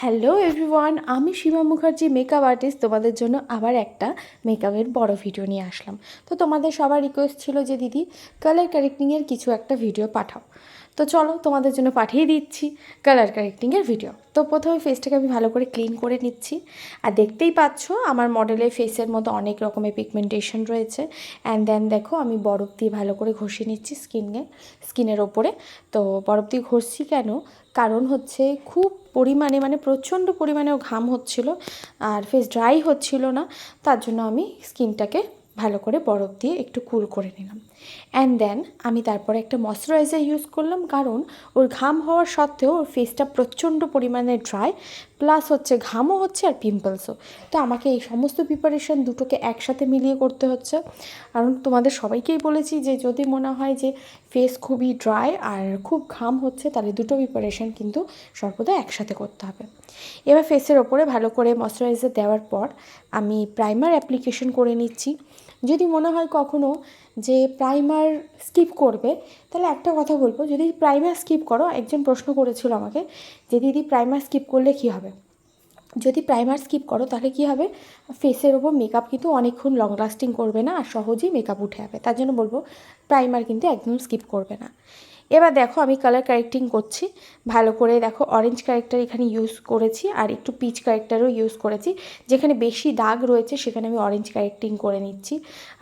Hello everyone, আমি সীমা Mukherjee makeup artist. তোমাদের জন্য আবার একটা মেকআপের বড় ভিডিও নিয়ে আসলাম। তো তোমাদের সবার রিকোয়েস্ট ছিল যে দিদি কালার কারেক্টিংয়ের কিছু একটা ভিডিও পাঠাও। তো চলো তোমাদের জন্য পাঠিয়ে দিচ্ছি কালার কারেক্টিংয়ের ভিডিও। তো প্রথমে ফেসটাকে আমি ভালো করে ক্লিন করে নিচ্ছি। আর দেখতেই পাচ্ছ আমার মডেলের ফেসের মতো অনেক রকমের পিগমেন্টেশন রয়েছে। অ্যান্ড দেন দেখো আমি বরফ দিয়ে ভালো করে ঘষে নিচ্ছি স্কিনের ওপরে। তো বরফ দিয়ে ঘষছি কেন? কারণ হচ্ছে খুব পরিমাণে প্রচণ্ড পরিমাণেও ঘাম হচ্ছিল আর ফেস ড্রাই হচ্ছিল না, তার জন্য আমি স্কিনটাকে ভালো করে বরফ দিয়ে একটু কুল করে নিলাম। অ্যান্ড দেন আমি তারপরে একটা ময়শ্চারাইজার ইউজ করলাম, কারণ ওর ঘাম হওয়ার সত্ত্বেও ওর ফেসটা প্রচণ্ড পরিমাণে ড্রাই, প্লাস হচ্ছে ঘামও হচ্ছে আর পিম্পলসও। তো আমাকে এই সমস্ত প্রিপারেশান দুটোকে একসাথে মিলিয়ে করতে হচ্ছে। কারণ তোমাদের সবাইকেই বলেছি যে যদি মনে হয় যে ফেস খুবই ড্রাই আর খুব ঘাম হচ্ছে, তাহলে দুটো প্রিপারেশান কিন্তু সর্বদা একসাথে করতে হবে। এবার ফেসের ওপরে ভালো করে ময়শ্চারাইজার দেওয়ার পর আমি প্রাইমার অ্যাপ্লিকেশন করে নিচ্ছি। যদি মনে হয় কখনও যে প্রাইমার স্কিপ করবে, তাহলে একটা কথা বলবো, যদি প্রাইমার স্কিপ করো, একজন প্রশ্ন করেছিল আমাকে যে দিদি প্রাইমার স্কিপ করলে কী হবে। যদি প্রাইমার স্কিপ করো তাহলে কী হবে, ফেসের ওপর মেকআপ কিন্তু অনেকক্ষণ লং লাস্টিং করবে না আর সহজেই মেকআপ উঠে যাবে। তার জন্য বলবো প্রাইমার কিন্তু একদম স্কিপ করবে না। এবার দেখো আমি কালার কারেক্টিং করছি ভালো করে। দেখো অরেঞ্জ কারেক্টার এখানে ইউজ করেছি আর একটু পিচ কারেক্টারও ইউজ করেছি। যেখানে বেশি দাগ রয়েছে সেখানে আমি অরেঞ্জ কারেক্টিং করে নিচ্ছি,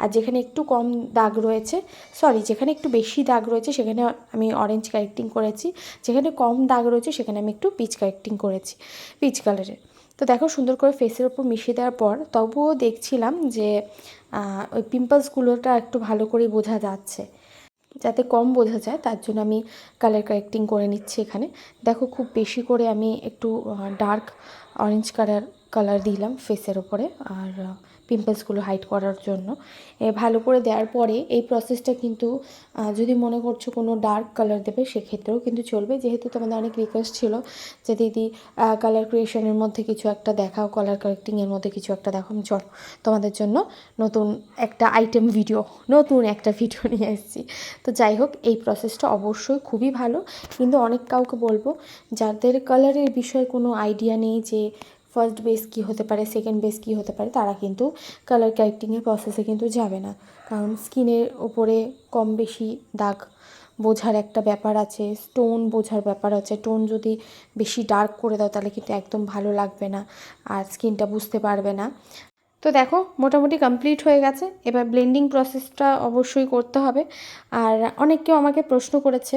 আর যেখানে একটু কম দাগ রয়েছে যেখানে একটু বেশি দাগ রয়েছে সেখানে আমি অরেঞ্জ কারেক্টিং করেছি, যেখানে কম দাগ রয়েছে সেখানে আমি একটু পিচ কারেক্টিং করেছি, পিচ কালারের। তো দেখো সুন্দর করে ফেসের ওপর মিশিয়ে দেওয়ার পর তবুও দেখছিলাম যে ওই পিম্পলসগুলোটা একটু ভালো করে বোঝা যাচ্ছে, যাতে কম বোঝা যায় তার জন্য আমি কালার কারেক্টিং করে নিচ্ছি এখানে। দেখো খুব বেশি করে আমি একটু ডার্ক অরেঞ্জ কালার দিলাম ফেসের ওপরে আর পিম্পলসগুলো হাইড করার জন্য। ভালো করে দেওয়ার পরে এই প্রসেসটা কিন্তু যদি মনে করছো কোনো ডার্ক কালার দেবে সেক্ষেত্রেও কিন্তু চলবে, যেহেতু তোমাদের অনেক রিকোয়েস্ট ছিল যে দিদি কালার ক্রিয়েশনের মধ্যে কিছু একটা দেখাও, কালার কারেক্টিংয়ের মধ্যে কিছু একটা দেখো। আমি চলো তোমাদের জন্য নতুন একটা ভিডিও নিয়ে এসেছি। তো যাই হোক, এই প্রসেসটা অবশ্যই খুবই ভালো, কিন্তু অনেক কাউকে বলবো যাদের কালারের বিষয়ে কোনো আইডিয়া নেই যে ফার্স্ট বেস কী হতে পারে, সেকেন্ড বেস কী হতে পারে, তারা কিন্তু কালার কারেক্টিংয়ের প্রসেসে কিন্তু যাবে না। কারণ স্কিনের ওপরে কম বেশি দাগ বোঝার একটা ব্যাপার আছে, স্টোন বোঝার ব্যাপার আছে। টোন যদি বেশি ডার্ক করে দাও তাহলে কিন্তু একদম ভালো লাগবে না আর স্কিনটা বুঝতে পারবে না। তো দেখো মোটামুটি কমপ্লিট হয়ে গেছে। এবার ব্লেন্ডিং প্রসেসটা অবশ্যই করতে হবে। আর কেউ আমাকে প্রশ্ন করেছে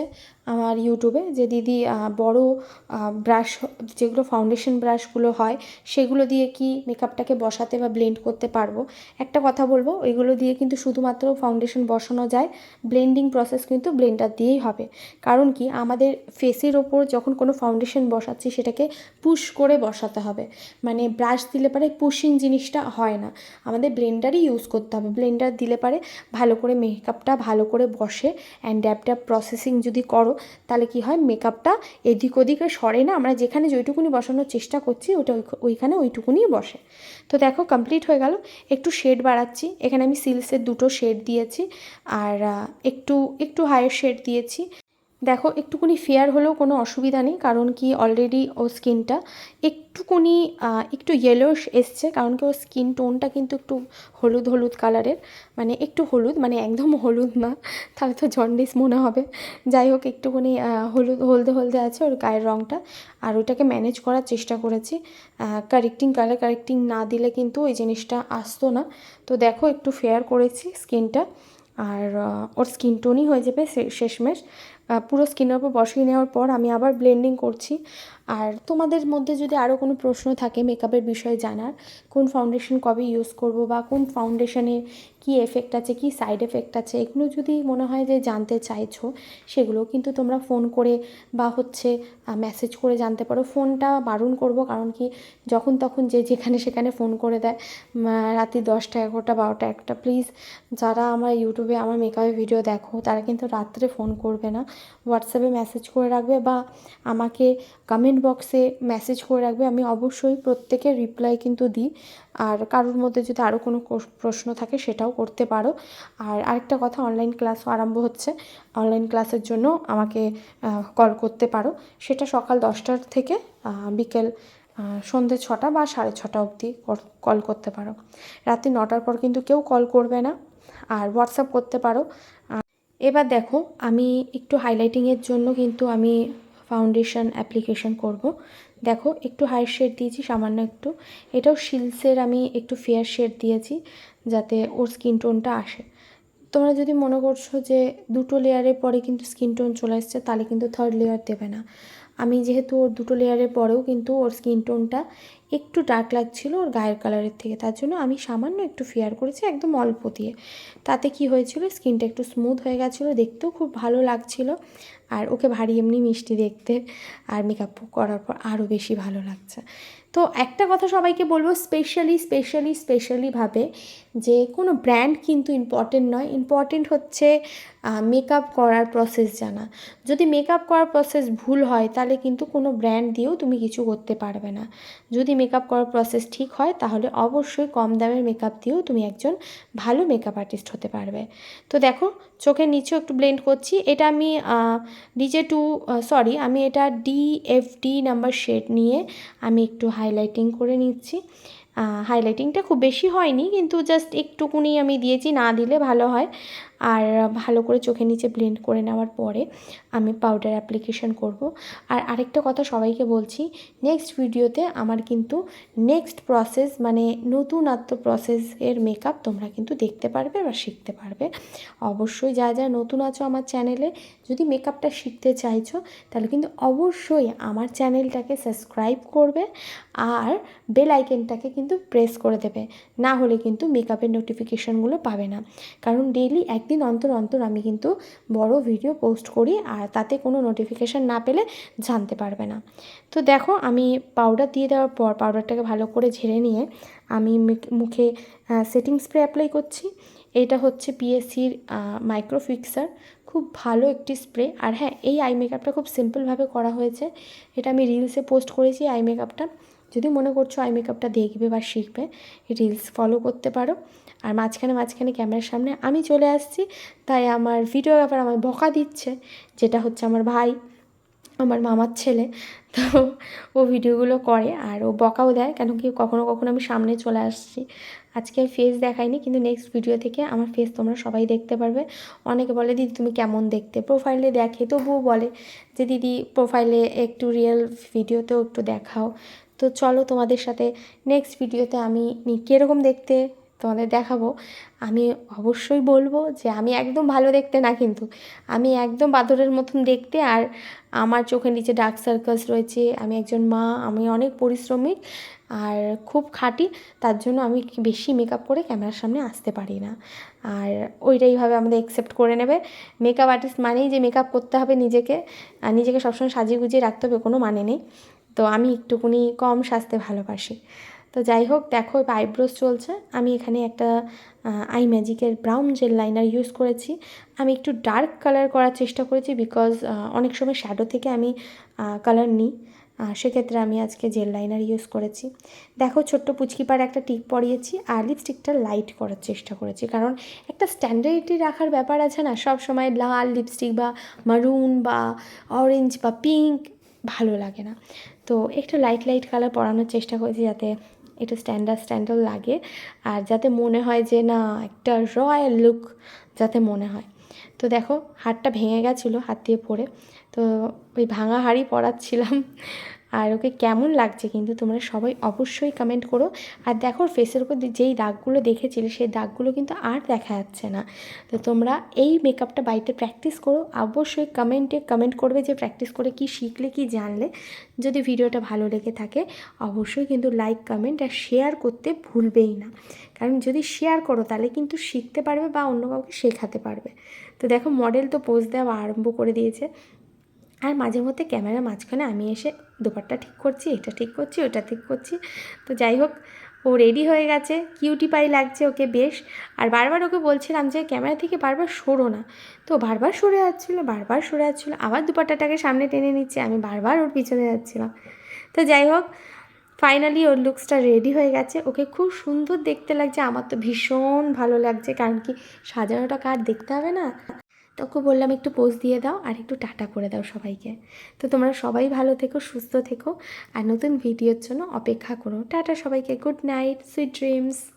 আমার ইউটিউবে যে দিদি বড় ব্রাশ, যেগুলো ফাউন্ডেশন ব্রাশগুলো হয়, সেগুলো দিয়ে কি মেকআপটাকে বসাতে বা ব্লেন্ড করতে পারবো। একটা কথা বলবো, ওইগুলো দিয়ে কিন্তু শুধুমাত্র ফাউন্ডেশন বসানো যায়, ব্লেন্ডিং প্রসেস কিন্তু ব্লেন্ডার দিয়েই হবে। কারণ কি, আমাদের ফেসের ওপর যখন কোনো ফাউন্ডেশন বসাচ্ছি সেটাকে পুশ করে বসাতে হবে, মানে ব্রাশ দিলে পরে পুশিং জিনিসটা হয় না, আমাদের ব্লেন্ডারই ইউজ করতে হবে। ব্লেন্ডার দিলে পরে ভালো করে মেকআপটা ভালো করে বসে। অ্যান্ড ড্যাব ড্যাব প্রসেসিং যদি করো তাহলে কি হয়, মেকআপটা এদিক ওদিকে সরে না, আমরা যেখানে যেইটুকুনি বসানোর চেষ্টা করছি ওইখানে ওইটুকুনিই বসে। তো দেখো কমপ্লিট হয়ে গেল। একটু শেড বাড়াচ্ছি, এখানে আমি সিলসের দুটো শেড দিয়েছি আর একটু একটু হায়ার শেড দিয়েছি। দেখো একটুকুনি ফেয়ার হলেও কোনো অসুবিধা নেই, কারণ কি অলরেডি ওর স্কিনটা একটুকুনি একটু ইয়েলোশ এসছে, কারণ কি ওর স্কিন টোনটা কিন্তু একটু হলুদ হলুদ কালারের, মানে একটু হলুদ, মানে একদম হলুদ না, তাহলে তো জন্ডিস মনে হবে। যাই হোক একটুকুনি হলদে হলদে আছে ওর গায়ের রঙটা, আর ওইটাকে ম্যানেজ করার চেষ্টা করেছি। কালার কারেক্টিং না দিলে কিন্তু ওই জিনিসটা আসতো না। তো দেখো একটু ফেয়ার করেছি স্কিনটা, আর ওর স্কিন টোনই হয়ে যাবে শেষমেশ। পুরো স্কিনের উপর বসিয়ে নেওয়ার পর আমি আবার ব্লেন্ডিং করছি। আর তোমাদের মধ্যে যদি আরও কোনো প্রশ্ন থাকে মেকআপের বিষয়ে জানার, কোন ফাউন্ডেশন কবে ইউজ করব বা কোন ফাউন্ডেশনে কী এফেক্ট আছে, কী সাইড এফেক্ট আছে, এগুলো যদি মনে হয় যে জানতে চাইছো, সেগুলো কিন্তু তোমরা ফোন করে বা মেসেজ করে জানতে পারো। ফোনটা বারণ করব, কারণ কি যখন তখন যে যেখানে সেখানে ফোন করে দেয় রাত্রি 10টা 11টা 12টা 1টা। প্লিজ যারা আমার ইউটিউবে আমার মেকআপের ভিডিও দেখো তারা কিন্তু রাত্রে ফোন করবে না, হোয়াটসঅ্যাপে মেসেজ করে রাখবে বা আমাকে কমেন্ট বক্সে মেসেজ করে রাখবে। আমি অবশ্যই প্রত্যেকের রিপ্লাই কিন্তু দিই। আর কারোর মধ্যে যদি আরও কোনো প্রশ্ন থাকে সেটাও করতে পারো। আর আরেকটা কথা, অনলাইন ক্লাসও আরম্ভ হচ্ছে, অনলাইন ক্লাসের জন্য আমাকে কল করতে পারো। সেটা সকাল 10টার থেকে বিকেল সন্ধ্যে 6টা বা 6:30 অবধি কল করতে পারো। রাত্রি 9টার পর কিন্তু কেউ কল করবে না, আর হোয়াটসঅ্যাপ করতে পারো। এবার দেখো, আমি একটু হাইলাইটিংয়ের জন্য কিন্তু আমি ফাউন্ডেশন অ্যাপ্লিকেশন করব। দেখো একটু হাই শেড দিয়েছি, সামান্য একটু। এটাও শিলসের আমি একটু ফেয়ার শেড দিয়েছি যাতে ওর স্কিন টোনটা আসে। তোমরা যদি মনে করছো যে 2টো লেয়ারের পরে কিন্তু স্কিন টোন চলে আসছে, তাহলে কিন্তু 3rd লেয়ার দেবে না। আমি যেহেতু ওর 2টো লেয়ারের পরেও কিন্তু ওর স্কিন টোনটা একটু ডার্ক লাগছিল ওর গায়ের কালারের থেকে, তার জন্য আমি সামান্য একটু ফেয়ার করেছি, একদম অল্প দিয়ে। তাতে কি হয়েছিল, স্কিনটা একটু স্মুথ হয়ে গেছিলো, দেখতেও খুব ভালো লাগছিল। আর ওকে ভারী এমনি মিষ্টি দেখতে, আর মেকআপ করার পর আরও বেশি ভালো লাগছে। তো একটা কথা সবাইকে বলবো, স্পেশালিভাবে যে কোনো ব্র্যান্ড কিন্তু ইম্পর্টেন্ট নয়। ইম্পর্টেন্ট হচ্ছে মেকআপ করার প্রসেস জানা। যদি মেকআপ করার প্রসেস ভুল হয় তাহলে কিন্তু কোনো ব্র্যান্ড দিয়েও তুমি কিছু করতে পারবে না। যদি মেকআপ করার প্রসেস ঠিক হয় তাহলে অবশ্যই কম দামের মেকআপ দিয়েও তুমি একজন ভালো মেকআপ আর্টিস্ট হতে পারবে। তো দেখো, চোখের নিচেও একটু ব্লেন্ড করছি। এটা আমি আমি এটা DFD নাম্বার শেড নিয়ে আমি একটু হাইলাইটিং করে নিচ্ছি। হাইলাইটিংটা খুব বেশি হয়নি, কিন্তু জাস্ট একটুকুনি আমি দিয়েছি, না দিলে ভালো হয়। আর ভালো করে চোখের নিচে ব্লেন্ড করে নেওয়ার পরে আমি পাউডার অ্যাপ্লিকেশন করব। আর আরেকটা কথা সবাইকে বলছি, নেক্সট ভিডিওতে আমার কিন্তু নেক্সট প্রসেস মানে নতুনত্ব প্রসেসের মেকআপ তোমরা কিন্তু দেখতে পারবে বা শিখতে পারবে। অবশ্যই যা যা নতুন আছো আমার চ্যানেলে, যদি মেকআপটা শিখতে চাইছো তাহলে কিন্তু অবশ্যই আমার চ্যানেলটাকে সাবস্ক্রাইব করবে আর বেল আইকনটাকে কিন্তু প্রেস করে দেবে, না হলে কিন্তু মেকআপের নোটিফিকেশানগুলো পাবে না। কারণ ডেইলি একদিন অন্তর অন্তর আমি কিন্তু বড় ভিডিও পোস্ট করি, আর তাতে কোনো নোটিফিকেশান না পেলে জানতে পারবে না। তো দেখো, আমি পাউডার দিয়ে দেওয়ার পর পাউডারটাকে ভালো করে ঝেড়ে নিয়ে আমি মুখে সেটিং স্প্রে অ্যাপ্লাই করছি। এটা হচ্ছে পিএসসির মাইক্রো ফিক্সার, খুব ভালো একটি স্প্রে। আর হ্যাঁ, এই আই মেকআপটা খুব সিম্পলভাবে করা হয়েছে। এটা আমি রিলসে পোস্ট করেছি আই মেকআপটা। যদি মনে করছো আই মেকআপটা দেখবে বা শিখবে, রিলস ফলো করতে পারো। আর মাঝখানে ক্যামেরার সামনে আমি চলে আসছি, তাই আমার ভিডিওগ্রাফার আমার বকা দিচ্ছে, যেটা হচ্ছে আমার ভাই, আমার মামার ছেলে। তো ও ভিডিওগুলো করে আর ও বকাও দেয়, কেন কি কখনো কখনো আমি সামনে চলে আসছি। আজকে ফেস দেখাইনি, কিন্তু নেক্সট ভিডিও থেকে আমার ফেস তোমরা সবাই দেখতে পারবে। অনেকে বলে দিদি তুমি কেমন দেখতে, প্রোফাইলে দেখে, তবুও বলে যে দিদি প্রোফাইলে একটু রিয়েল ভিডিওতেও একটু দেখাও। তো চলো, তোমাদের সাথে নেক্সট ভিডিওতে আমি কীরকম দেখতে তোমাদের দেখাবো। আমি অবশ্যই বলবো যে আমি একদম ভালো দেখতে না, কিন্তু আমি একদম বাদরের মতন দেখতে। আর আমার চোখের নিচে ডার্ক সার্কেলস রয়েছে, আমি একজন মা, আমি অনেক পরিশ্রমিক আর খুব খাঁটি, তার জন্য আমি বেশি মেকআপ করে ক্যামেরার সামনে আসতে পারি না। আর ওইটাইভাবে আমাদের অ্যাকসেপ্ট করে নেবে। মেকআপ আর্টিস্ট মানেই যে মেকআপ করতে হবে নিজেকে, আর নিজেকে সবসময় সাজিয়ে গুজিয়ে রাখতে হবে, কোনো মানে নেই। তো আমি একটুকুনি কম সাজতে ভালোবাসি। তো যাই হোক, দেখো আইব্রোস চলছে। আমি এখানে একটা আই ম্যাজিকের ব্রাউন জেল লাইনার ইউজ করেছি। আমি একটু ডার্ক কালার করার চেষ্টা করেছি, বিকজ অনেক সময় শ্যাডো থেকে আমি কালার নিই, সেক্ষেত্রে আমি আজকে জেল লাইনার ইউজ করেছি। দেখো, ছোট্ট পুচকিপার একটা টিপ পরিয়েছি আর লিপস্টিকটা লাইট করার চেষ্টা করেছি, কারণ একটা স্ট্যান্ডার্ডি রাখার ব্যাপার আছে না, সব সময় লাল লিপস্টিক বা মারুন বা অরেঞ্জ বা পিঙ্ক ভালো লাগে না। তো একটু লাইট কালার পরানোর চেষ্টা করেছি, যাতে একটু স্ট্যান্ডার্ড লাগে, আর যাতে মনে হয় যে না, একটা রয়্যাল লুক যাতে মনে হয়। তো দেখো, হাড়টা ভেঙে গেছিলো হাত দিয়ে পড়ে, তো ওই ভাঙা হাড়ই পরাচ্ছিলাম। আর ওকে কেমন লাগছে কিন্তু তোমরা সবাই অবশ্যই কমেন্ট করো। আর দেখো, ফেসের উপর যেই দাগগুলো দেখেছিলে সেই দাগগুলো কিন্তু আর দেখা যাচ্ছে না। তো তোমরা এই মেকআপটা বাড়িতে প্র্যাকটিস করো, অবশ্যই কমেন্ট করবে যে প্র্যাকটিস করে কি শিখলে, কি জানলে। যদি ভিডিওটা ভালো লেগে থাকে অবশ্যই কিন্তু লাইক, কমেন্ট আর শেয়ার করতে ভুলবেই না, কারণ যদি শেয়ার করো তাহলে কিন্তু শিখতে পারবে বা অন্য কাউকে শেখাতে পারবে। তো দেখো, মডেল তো পোজ দেওয়া আরম্ভ করে দিয়েছে, আর মাঝে মধ্যে ক্যামেরার মাঝখানে আমি এসে দোপাট্টা ঠিক করছি, এটা ঠিক করছি, ওটা ঠিক করছি। তো যাই হোক, ও রেডি হয়ে গেছে, কিউটি পাই লাগছে ওকে বেশ। আর বারবার ওকে বলছিলাম যে ক্যামেরা থেকে বারবার সরো না, তো বারবার সরে যাচ্ছিলো, আবার দোপাট্টাটাকে সামনে টেনে নিচ্ছে, আমি বারবার ওর পিছনে যাচ্ছিলাম। তো যাই হোক, ফাইনালি ওর লুকসটা রেডি হয়ে গেছে, ওকে খুব সুন্দর দেখতে লাগছে, আমার তো ভীষণ ভালো লাগছে, কারণ কি সাজানোটা কার দেখতে হবে না। তোকে বললাম একটু পোজ দিয়ে দাও আর একটু টাটা করে দাও সবাইকে। তো তোমরা সবাই ভালো থেকো, সুস্থ থেকো, আর নতুন ভিডিওর জন্য অপেক্ষা করো। টাটা সবাইকে, গুড নাইট, সুইট ড্রিমস।